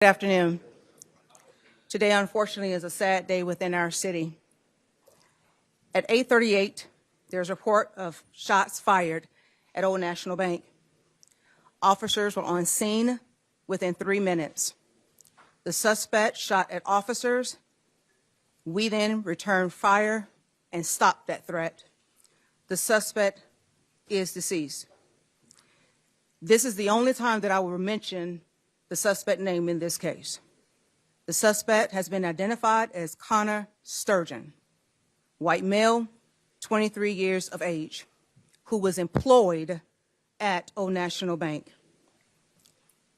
Good afternoon. Today, unfortunately, is a sad day within our city. At 8:38, there's a report of shots fired at Old National Bank. Officers were on scene within 3 minutes. The suspect shot at officers. We then returned fire and stopped that threat. The suspect is deceased. This is the only time that I will mention the suspect name in this case. The suspect has been identified as Connor Sturgeon, white male, 23 years of age, who was employed at Old National Bank.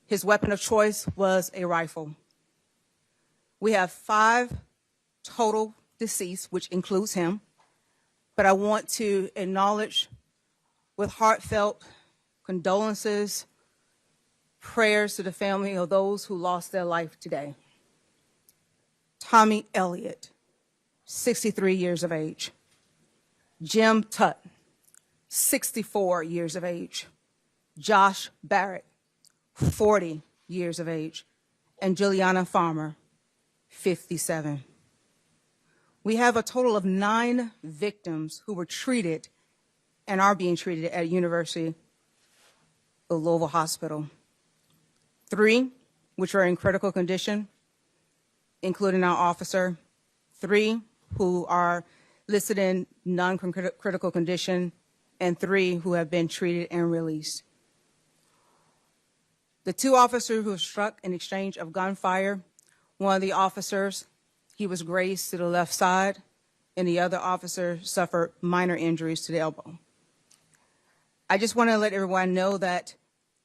His weapon of choice was a rifle. We have 5 total deceased, which includes him, but I want to acknowledge with heartfelt condolences, prayers to the family of those who lost their life today. Tommy Elliott, 63 years of age. Jim Tutt, 64 years of age. Josh Barrett, 40 years of age. And Juliana Farmer, 57. We have a total of 9 victims who were treated and are being treated at University of Louisville Hospital. 3, which are in critical condition, including our officer. 3 who are listed in non-critical condition, and 3 who have been treated and released. The 2 officers who were struck in exchange of gunfire, one of the officers, he was grazed to the left side, and the other officer suffered minor injuries to the elbow. I just want to let everyone know that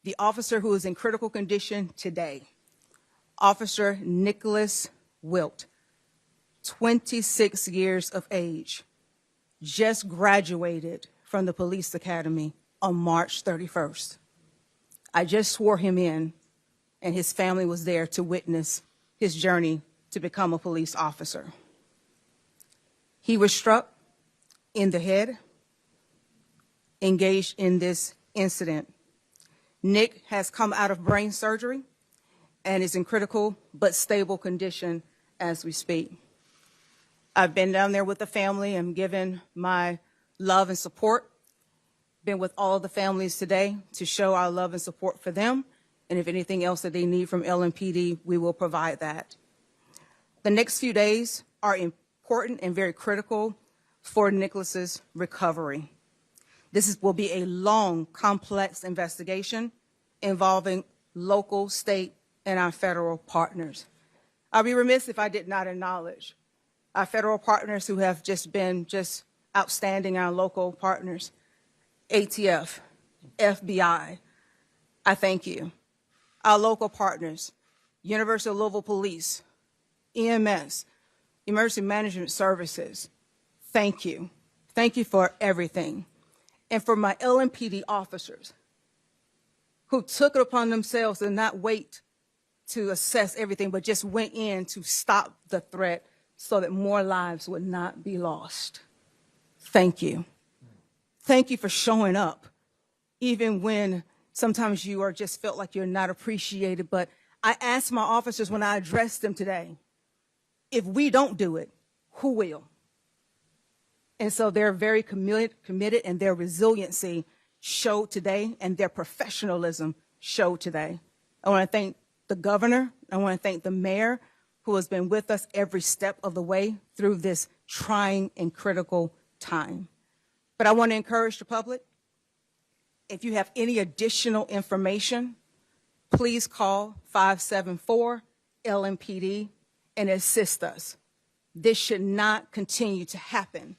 the officer who is in critical condition today, Officer Nicholas Wilt, 26 years of age, just graduated from the police academy on March 31st. I just swore him in, and his family was there to witness his journey to become a police officer. He was struck in the head, engaged in this incident. Nick has come out of brain surgery and is in critical but stable condition as we speak. I've been down there with the family and given my love and support. Been with all of the families today to show our love and support for them. And if anything else that they need from LMPD, we will provide that. The next few days are important and very critical for Nicholas's recovery. This will be a long, complex investigation involving local, state, and our federal partners. I'll be remiss if I did not acknowledge our federal partners who have just been outstanding, our local partners, ATF, FBI. I thank you. Our local partners, University of Louisville Police, EMS, Emergency Management Services. Thank you. Thank you for everything. And for my LMPD officers who took it upon themselves to not wait to assess everything, but just went in to stop the threat so that more lives would not be lost. Thank you. Thank you for showing up, even when sometimes you are just felt like you're not appreciated. But I asked my officers when I addressed them today, if we don't do it, who will? And so they're very committed, and their resiliency showed today, and their professionalism showed today. I want to thank the governor. I want to thank the mayor, who has been with us every step of the way through this trying and critical time. But I want to encourage the public, if you have any additional information, please call 574-LMPD and assist us. This should not continue to happen.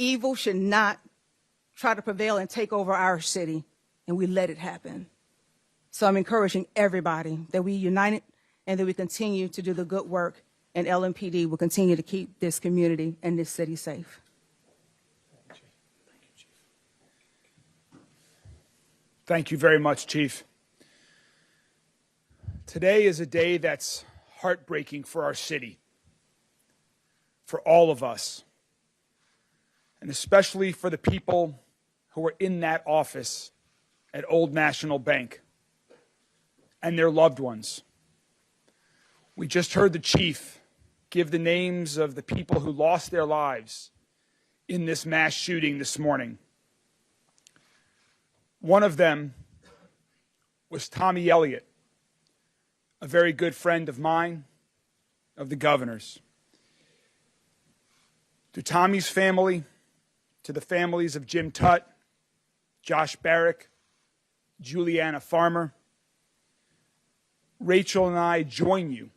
Evil should not try to prevail and take over our city, and we let it happen. So I'm encouraging everybody that we unite and that we continue to do the good work, and LMPD will continue to keep this community and this city safe. Thank you very much, Chief. Today is a day that's heartbreaking for our city, for all of us, and especially for the people who were in that office at Old National Bank and their loved ones. We just heard the chief give the names of the people who lost their lives in this mass shooting this morning. One of them was Tommy Elliott, a very good friend of mine, of the governor's. To Tommy's family, to the families of Jim Tutt, Josh Barrick, Juliana Farmer, Rachel and I join you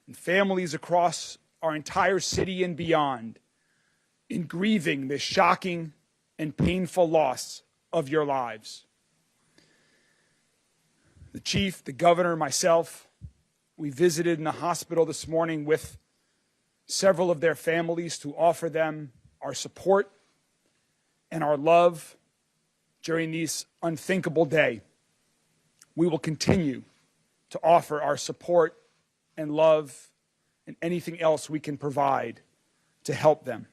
and families across our entire city and beyond in grieving this shocking and painful loss of your lives. The chief, the governor, myself, we visited in the hospital this morning with several of their families to offer them our support and our love during this unthinkable day. We will continue to offer our support and love and anything else we can provide to help them.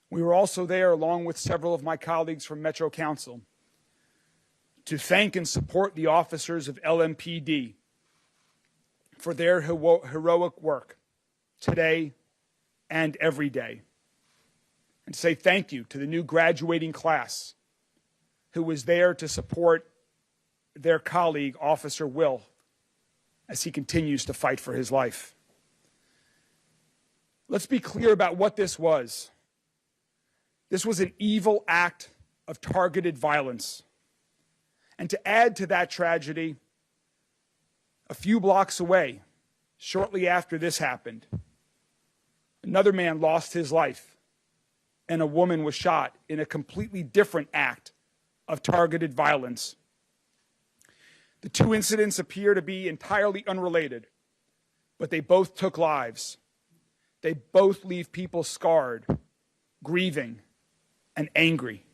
We were also there, along with several of my colleagues from Metro Council, to thank and support the officers of LMPD for their heroic work today and every day. And say thank you to the new graduating class who was there to support their colleague, Officer Will, as he continues to fight for his life. Let's be clear about what this was. This was an evil act of targeted violence. And to add to that tragedy, a few blocks away, shortly after this happened, another man lost his life and a woman was shot in a completely different act of targeted violence. The two incidents appear to be entirely unrelated, but they both took lives. They both leave people scarred, grieving, and angry.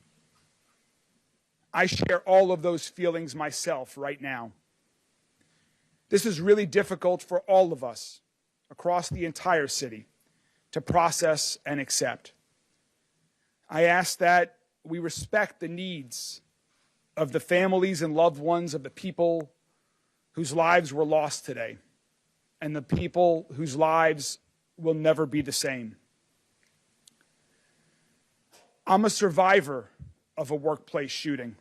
I share all of those feelings myself right now. This is really difficult for all of us across the entire city to process and accept. I ask that we respect the needs of the families and loved ones of the people whose lives were lost today and the people whose lives will never be the same. I'm a survivor of a workplace shooting.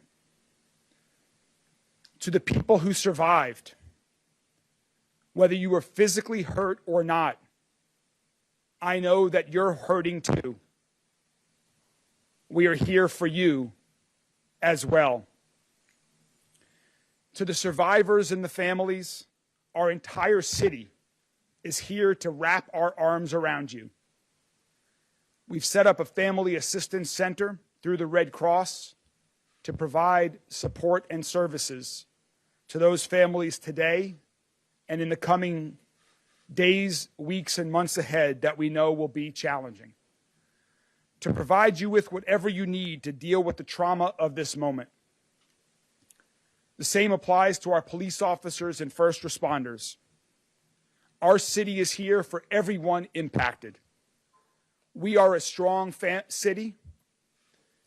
To the people who survived, whether you were physically hurt or not, I know that you're hurting too. We are here for you as well. To the survivors and the families, our entire city is here to wrap our arms around you. We've set up a family assistance center through the Red Cross to provide support and services to those families today and in the coming days, weeks, and months ahead that we know will be challenging. To provide you with whatever you need to deal with the trauma of this moment. The same applies to our police officers and first responders. Our city is here for everyone impacted. We are a strong city,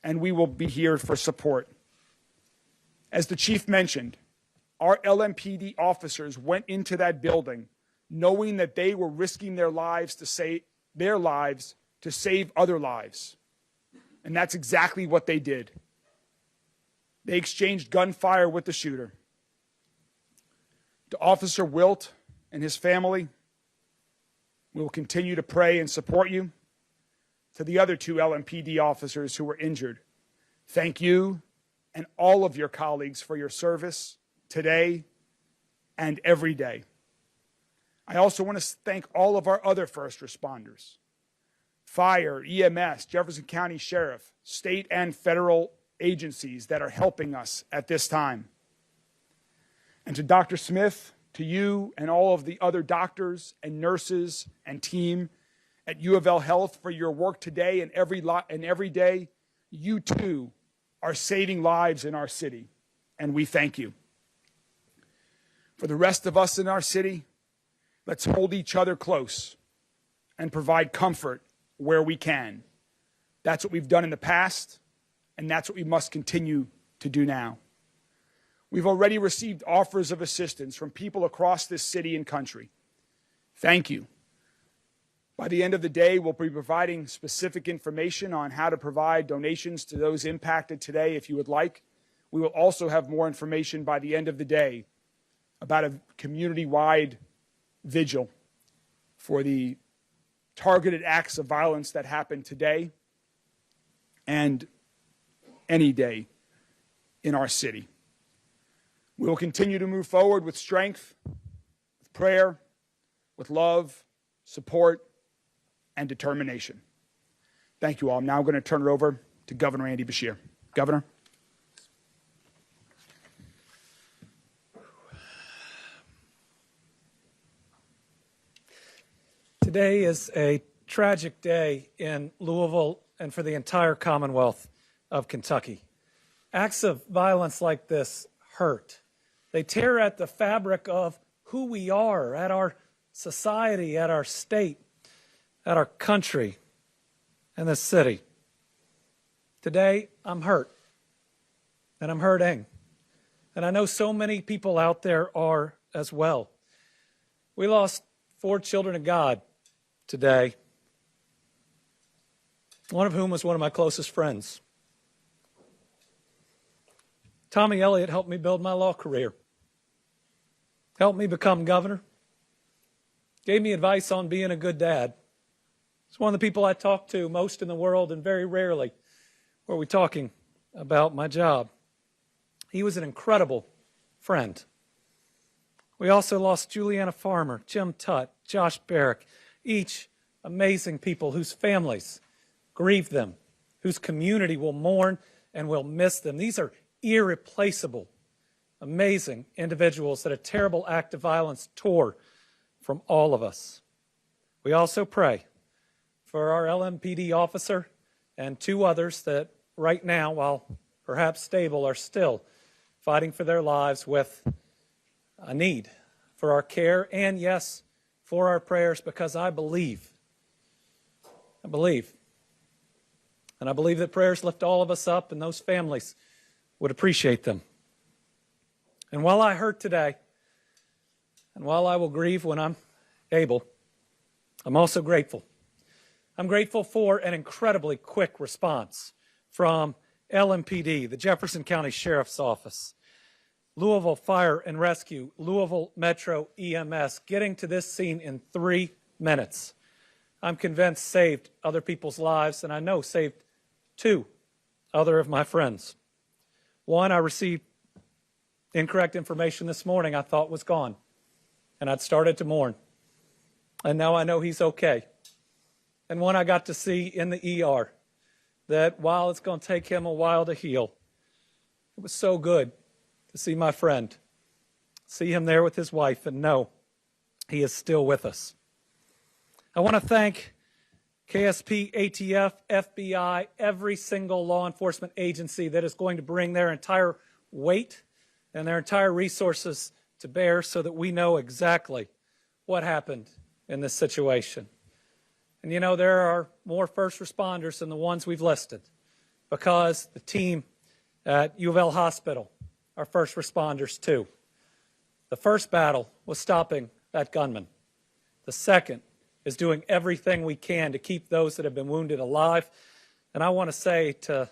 and we will be here for support. As the chief mentioned, our LMPD officers went into that building knowing that they were risking their lives to save other lives. And that's exactly what they did. They exchanged gunfire with the shooter. To Officer Wilt and his family, we will continue to pray and support you. To the other two LMPD officers who were injured, thank you and all of your colleagues for your service today and every day. I also want to thank all of our other first responders, fire, EMS, Jefferson County Sheriff, state and federal agencies that are helping us at this time. And to Dr. Smith, to you and all of the other doctors and nurses and team at U of L Health for your work today and every day, you too are saving lives in our city, and we thank you. For the rest of us in our city, let's hold each other close and provide comfort where we can. That's what we've done in the past, and that's what we must continue to do now. We've already received offers of assistance from people across this city and country. Thank you. By the end of the day, we'll be providing specific information on how to provide donations to those impacted today if you would like. We will also have more information by the end of the day about a community-wide vigil for the targeted acts of violence that happened today and any day in our city. We will continue to move forward with strength, with prayer, with love, support, and determination. Thank you all. I'm now going to turn it over to Governor Andy Beshear. Governor. Today is a tragic day in Louisville and for the entire Commonwealth of Kentucky. Acts of violence like this hurt. They tear at the fabric of who we are, at our society, at our state, at our country, and this city. Today, I'm hurt, and I'm hurting. And I know so many people out there are as well. We lost 4 children of God today, one of whom was one of my closest friends. Tommy Elliott helped me build my law career, helped me become governor, gave me advice on being a good dad. He's one of the people I talk to most in the world, and very rarely were we talking about my job. He was an incredible friend. We also lost Juliana Farmer, Jim Tutt, Josh Barrick, each amazing people whose families grieve them, whose community will mourn and will miss them. These are irreplaceable, amazing individuals that a terrible act of violence tore from all of us. We also pray for our LMPD officer and 2 others that right now, while perhaps stable, are still fighting for their lives with a need for our care and, yes, for our prayers, because I believe, and I believe that prayers lift all of us up, and those families would appreciate them. And while I hurt today, and while I will grieve when I'm able, I'm also grateful. I'm grateful for an incredibly quick response from LMPD, the Jefferson County Sheriff's Office, Louisville Fire and Rescue, Louisville Metro EMS, getting to this scene in 3 minutes. I'm convinced saved other people's lives, and I know saved 2 other of my friends. One, I received incorrect information this morning I thought was gone, and I'd started to mourn. And now I know he's okay. And one I got to see in the ER, that while it's going to take him a while to heal, it was so good to see my friend, see him there with his wife, and know he is still with us. I want to thank KSP, ATF, FBI, every single law enforcement agency that is going to bring their entire weight and their entire resources to bear so that we know exactly what happened in this situation. And you know, there are more first responders than the ones we've listed, because the team at U of L Hospital are first responders too. The first battle was stopping that gunman. The second is doing everything we can to keep those that have been wounded alive. And I want to say to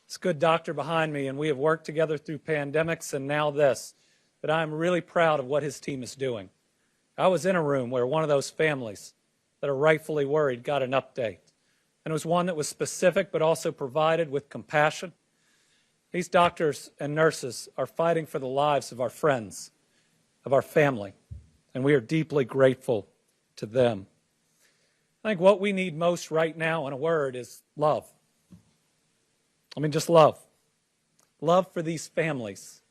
this good doctor behind me, and we have worked together through pandemics and now this, that I'm really proud of what his team is doing. I was in a room where one of those families that are rightfully worried got an update. And it was one that was specific but also provided with compassion. These doctors and nurses are fighting for the lives of our friends, of our family, and we are deeply grateful to them. I think what we need most right now, in a word, is love. I mean, just love. Love for these families.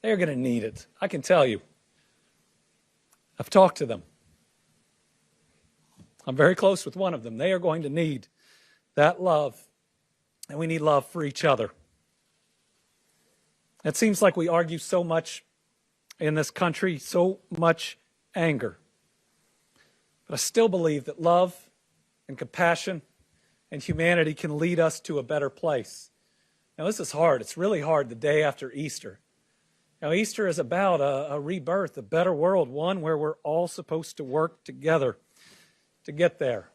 They're going to need it, I can tell you. I've talked to them. I'm very close with one of them. They are going to need that love, and we need love for each other. It seems like we argue so much in this country, so much anger. But I still believe that love and compassion and humanity can lead us to a better place. Now, this is hard. It's really hard the day after Easter Now, Easter is about a rebirth, a better world, one where we're all supposed to work together to get there,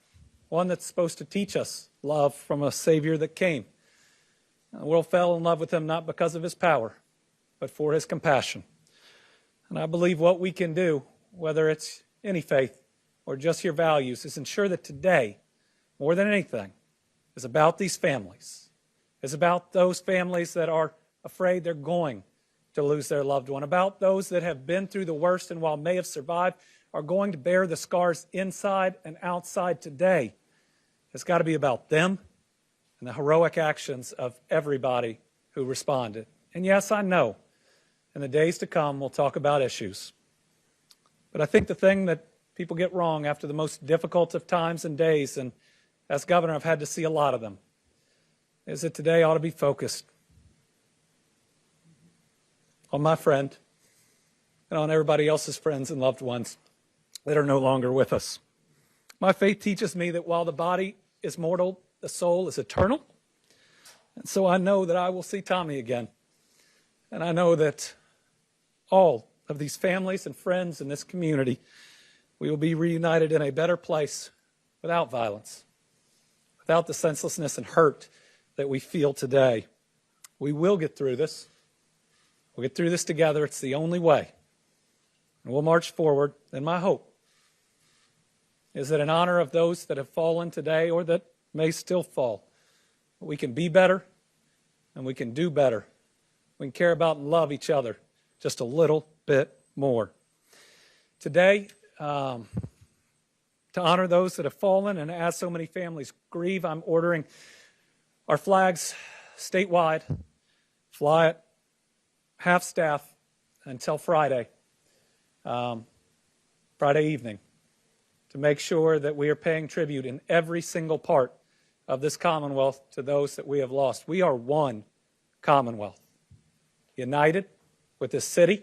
one that's supposed to teach us love from a Savior that came. The world fell in love with him not because of his power, but for his compassion. And I believe what we can do, whether it's any faith or just your values, is ensure that today, more than anything, is about these families. It's about those families that are afraid they're going to lose their loved one, about those that have been through the worst and while may have survived, are going to bear the scars inside and outside today. It's got to be about them and the heroic actions of everybody who responded. And yes, I know, in the days to come, we'll talk about issues. But I think the thing that people get wrong after the most difficult of times and days, and as governor, I've had to see a lot of them, is that today ought to be focused on my friend and on everybody else's friends and loved ones that are no longer with us. My faith teaches me that while the body is mortal, the soul is eternal. And so I know that I will see Tommy again. And I know that all of these families and friends in this community, we will be reunited in a better place without violence, without the senselessness and hurt that we feel today. We will get through this. We'll get through this together. It's the only way. And we'll march forward. And my hope is that in honor of those that have fallen today or that may still fall, we can be better and we can do better. We can care about and love each other just a little bit more. Today, to honor those that have fallen and as so many families grieve, I'm ordering our flags statewide, fly at half staff until Friday evening, to make sure that we are paying tribute in every single part of this Commonwealth to those that we have lost. We are one Commonwealth, united with this city,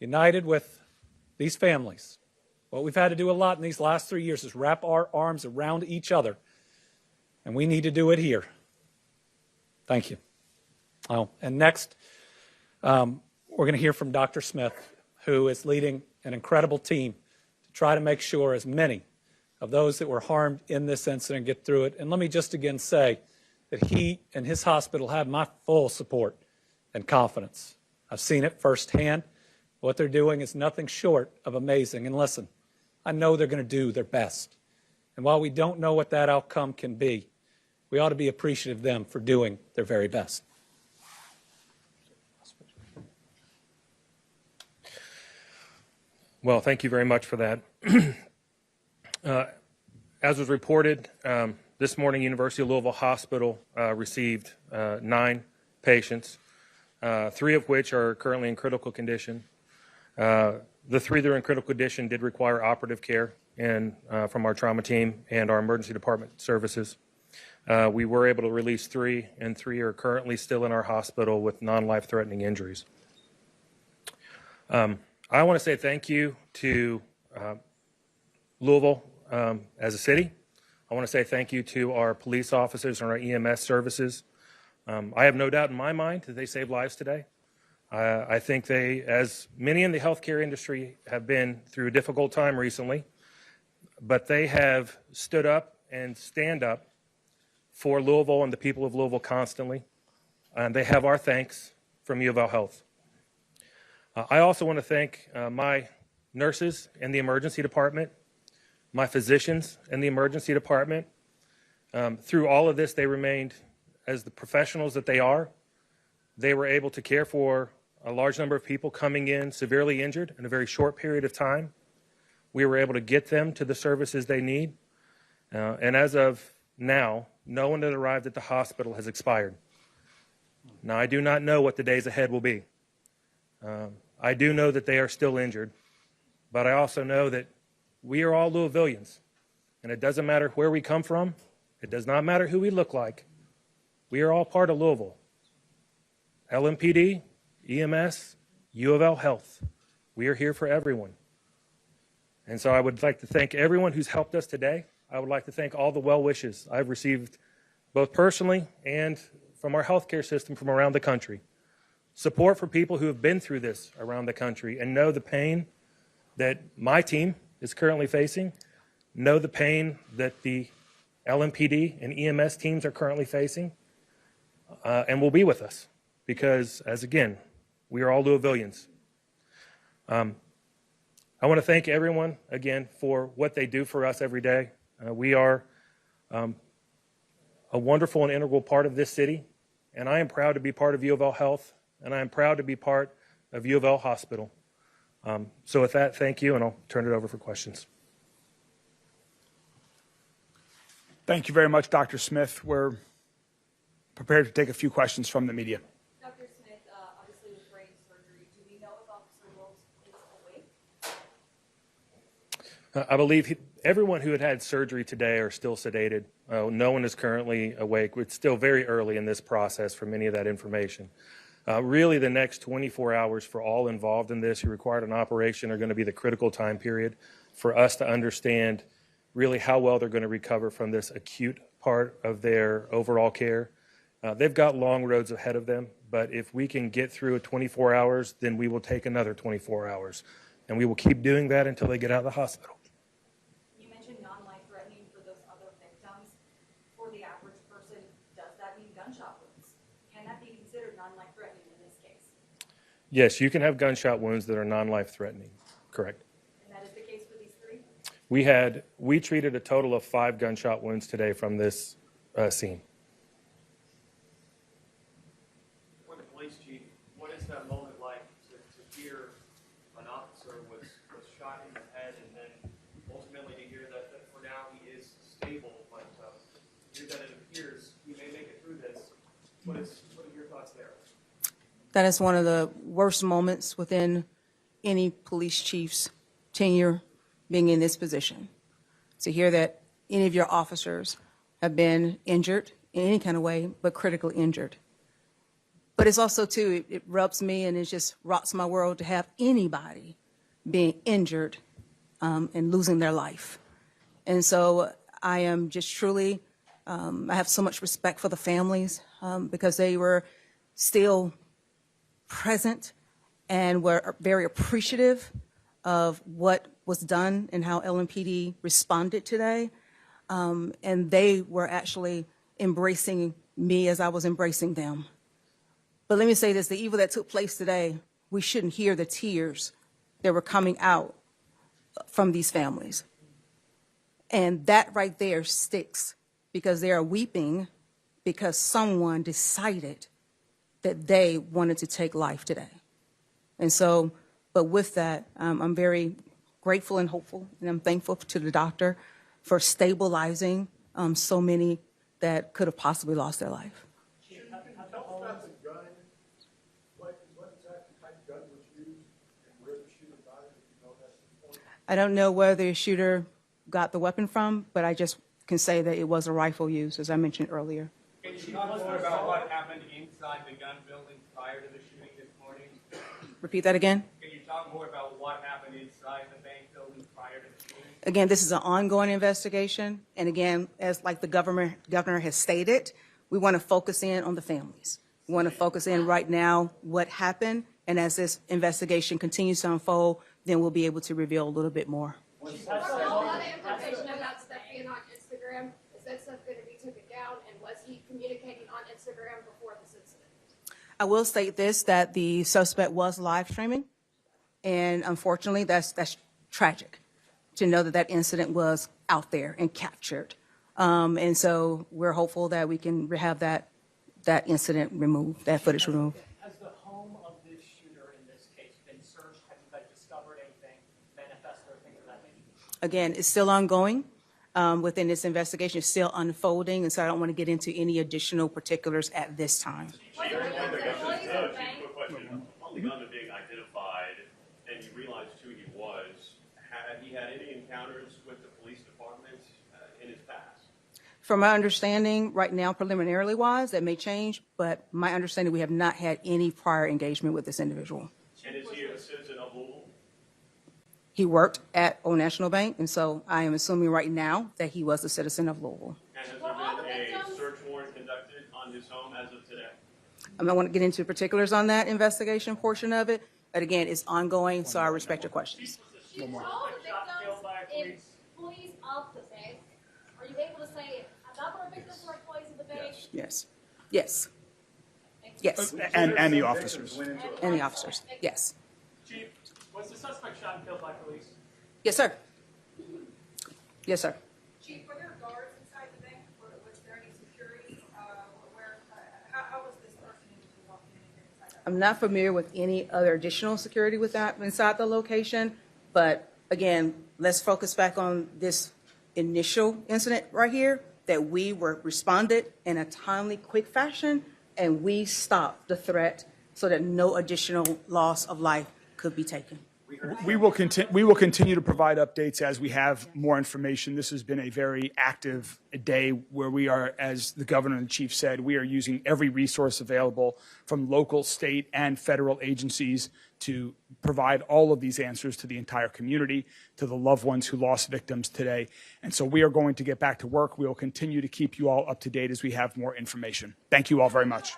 united with these families. What we've had to do a lot in these last 3 years is wrap our arms around each other, and we need to do it here. Thank you. Oh, and next, we're going to hear from Dr. Smith, who is leading an incredible team to try to make sure as many of those that were harmed in this incident get through it. And let me just again say that he and his hospital have my full support and confidence. I've seen it firsthand. What they're doing is nothing short of amazing. And listen, I know they're going to do their best. And while we don't know what that outcome can be, we ought to be appreciative of them for doing their very best. Well, thank you very much for that. As was reported, this morning, University of Louisville Hospital received 9 patients, 3 of which are currently in critical condition. The 3 that are in critical condition did require operative care from our trauma team and our emergency department services. We were able to release 3, and 3 are currently still in our hospital with non-life-threatening injuries. I want to say thank you to Louisville as a city. I want to say thank you to our police officers and our EMS services. I have no doubt in my mind that they saved lives today. I think they, as many in the healthcare industry, have been through a difficult time recently, but they have stood up and stand up for Louisville and the people of Louisville constantly. And they have our thanks from U of L Health. I also want to thank my nurses in the emergency department, my physicians in the emergency department. Through all of this, they remained as the professionals that they are. They were able to care for a large number of people coming in severely injured in a very short period of time. We were able to get them to the services they need. And as of now, no one that arrived at the hospital has expired. Now, I do not know what the days ahead will be. I do know that they are still injured, but I also know that we are all Louisvillians, and it doesn't matter where we come from. It does not matter who we look like. We are all part of Louisville. LMPD, EMS, U of L Health. We are here for everyone. And so I would like to thank everyone who's helped us today. I would like to thank all the well wishes I've received, both personally and from our healthcare system from around the country. support for people who have been through this around the country and know the pain that my team is currently facing, know the pain that the LMPD and EMS teams are currently facing, and will be with us because, as again, we are all Louisvillians. I want to thank everyone again for what they do for us every day. We are a wonderful and integral part of this city, and I am proud to be part of U of L Health, and I am proud to be part of U of L Hospital. So with that, thank you, and I'll turn it over for questions. Thank you very much, Dr. Smith. We're prepared to take a few questions from the media. Dr. Smith, obviously with brain surgery, do we know if Officer Wills is awake? I believe everyone who had surgery today are still sedated. No one is currently awake. It's still very early in this process for many of that information. Really, the next 24 hours for all involved in this who required an operation are going to be the critical time period for us to understand really how well they're going to recover from this acute part of their overall care. They've got long roads ahead of them, but if we can get through 24 hours, then we will take another 24 hours. And we will keep doing that until they get out of the hospital. You mentioned non-life-threatening for those other victims. For the average person, does that mean gunshot wounds? Can that be considered non-life-threatening in this case? Yes, you can have gunshot wounds that are non-life-threatening. Correct. And that is the case for these three? We treated a total of 5 gunshot wounds today from this scene. When the police chief, what is that moment like to hear an officer was shot in the head and then ultimately to hear that for now he is stable, but hear that it appears he may make it through this? What are your thoughts there? That is one of the worst moments within any police chief's tenure being in this position. To hear that any of your officers have been injured in any kind of way, but critically injured. But it's also, too, it rubs me and it just rocks my world to have anybody being injured and losing their life. And so I am just truly, I have so much respect for the families because they were still present and were very appreciative of what was done and how LMPD responded today. And they were actually embracing me as I was embracing them. But let me say this, the evil that took place today, we shouldn't hear the tears that were coming out from these families. And that right there sticks because they are weeping because someone decided that they wanted to take life today. And so, but with that, I'm very grateful and hopeful, and I'm thankful to the doctor for stabilizing so many that could have possibly lost their life. I don't know where the shooter got the weapon from, but I just can say that it was a rifle used, as I mentioned earlier. Can you talk more about what happened inside the gun building prior to the shooting this morning? Repeat that again? Can you talk more about what happened inside the bank building prior to the shooting? Again, this is an ongoing investigation. And again, as like the governor has stated, we want to focus in on the families. We want to focus in right now what happened. And as this investigation continues to unfold, then we'll be able to reveal a little bit more. There's a lot of information about stuff being on Instagram. Is that stuff going to be taken down? And was he communicating on Instagram before this incident? I will state this, that the suspect was live streaming. And unfortunately, that's tragic to know that that incident was out there and captured. And so we're hopeful that we can have that incident removed, that footage removed. Has the home of this shooter in this case been searched? Have you guys discovered anything, manifest or things of that nature? Again, it's still ongoing within this investigation. It's still unfolding, and so I don't want to get into any additional particulars at this time. On the gun that being identified, and you realized who he was, had he had any encounters with the police department in his past? From my understanding, right now, preliminarily wise, that may change, but my understanding, we have not had any prior engagement with this individual. And is he a citizen of Louisville? He worked at Old National Bank, and so I am assuming right now that he was a citizen of Louisville. And has there been a search warrant conducted on his home as of today? I'm not want to get into particulars on that investigation portion of it, but again, it's ongoing, so I respect your questions. All the victims, employees of the bank, are you able to say a number of victims were employees of the bank? Yes, yes, yes, And the officers. and the officers, yes. Chief, was the suspect shot and killed by police? Yes, sir. Yes, sir. Chief, were there guards inside the bank? Was there any security? How was this person able to walk in and get inside? I'm not familiar with any other additional security with that inside the location, but again, let's focus back on this initial incident right here, that we were responded in a timely, quick fashion, and we stopped the threat so that no additional loss of life could be taken. We will continue to provide updates as we have more information. This has been a very active day where we are, as the governor and the chief said, we are using every resource available from local, state, and federal agencies to provide all of these answers to the entire community, to the loved ones who lost victims today. And so we are going to get back to work. We will continue to keep you all up to date as we have more information. Thank you all very much.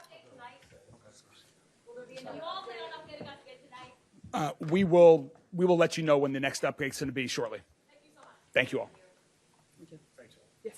We will let you know when the next update is going to be shortly. Thank you all. Yes.